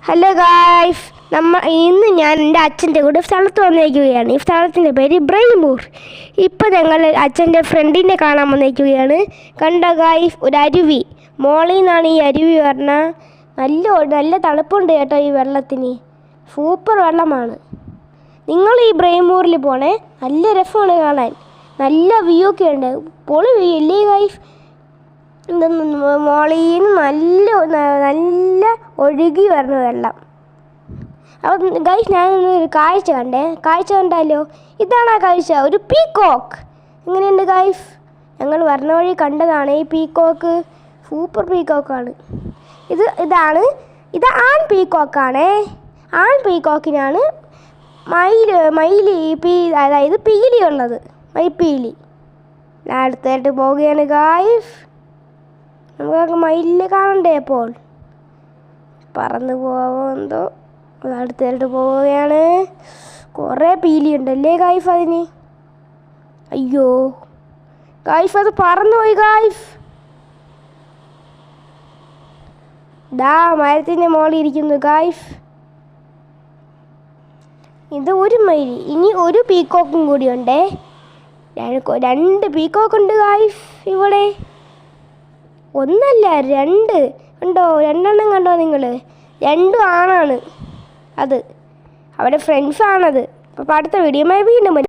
Hello guys, ഇന്ന് ഞാൻ എൻ്റെ അച്ഛൻ്റെ കൂടെ സ്ഥലത്ത് വന്നിരിക്കുകയാണ്. ഈ സ്ഥലത്തിൻ്റെ പേര് ബ്രൈമൂർ. ഇപ്പോൾ ഞങ്ങൾ അച്ഛൻ്റെ ഫ്രണ്ടിനെ കാണാൻ വന്നിരിക്കുകയാണ്. കണ്ട ഗായ്സ്, ഒരു അരുവി. മോളിൽ നിന്നാണ് ഈ അരുവി പറഞ്ഞാൽ നല്ല തണുപ്പുണ്ട് കേട്ടോ. ഈ വെള്ളത്തിന് സൂപ്പർ വെള്ളമാണ്. നിങ്ങൾ ഈ ബ്രൈമൂരിൽ പോണേ, നല്ല രസമാണ് കാണാൻ. നല്ല വ്യൂ ഒക്കെ ഉണ്ട്. പൊളി വ്യൂ അല്ലേ ഗായ്സ്? മോളിൽ നിന്ന് നല്ല ഒഴുകി വരുന്ന വെള്ളം. അപ്പോൾ ഗൈസ്, ഞാനൊരു കാഴ്ച കണ്ടാലോ? ഇതാണ് ആ കാഴ്ച, ഒരു പീക്കോക്ക്. എങ്ങനെയുണ്ട് ഗൈസ്? ഞങ്ങൾ വരുന്ന വഴി കണ്ടതാണ് ഈ പീക്കോക്ക്. സൂപ്പർ പീക്കോക്കാണ് ഇത് ആൺ പീക്കോക്കാണേ. ആൺ പീക്കോക്കിനാണ് അതായത് പീലി ഉള്ളത്, മയിൽപ്പീലി. ഞാൻ അടുത്തായിട്ട് പോവുകയാണ് ഗൈസ്. നമുക്ക് മയിലിനെ കാണണ്ടേ? അപ്പോൾ പറന്ന് പോവെന്തോ. അടുത്തായിട്ട് പോവുകയാണ്. കുറേ പീലിയുണ്ടല്ലേ ഗായ്ഫ് അതിന്. അയ്യോ ഗായ്ഫ്, അത് പറന്നുപോയി ഗായ്ഫ്. മരത്തിൻ്റെ മുകളിൽ ഇരിക്കുന്നു ഗായ്ഫ്. ഇത് ഒരു മയിൽ. ഇനി ഒരു പീക്കോക്കും കൂടി ഉണ്ടേ. രണ്ട് പീക്കോക്കുണ്ട് ഗായ്ഫ് ഇവിടെ. ഒന്നല്ല, രണ്ട് കണ്ടോ? രണ്ടെണ്ണം കണ്ടോ നിങ്ങൾ? രണ്ടും ആണാണ്. അത് അവരുടെ ഫ്രണ്ട്സാണത്. അപ്പോൾ അടുത്ത വീഡിയോയുമായി വീണ്ടും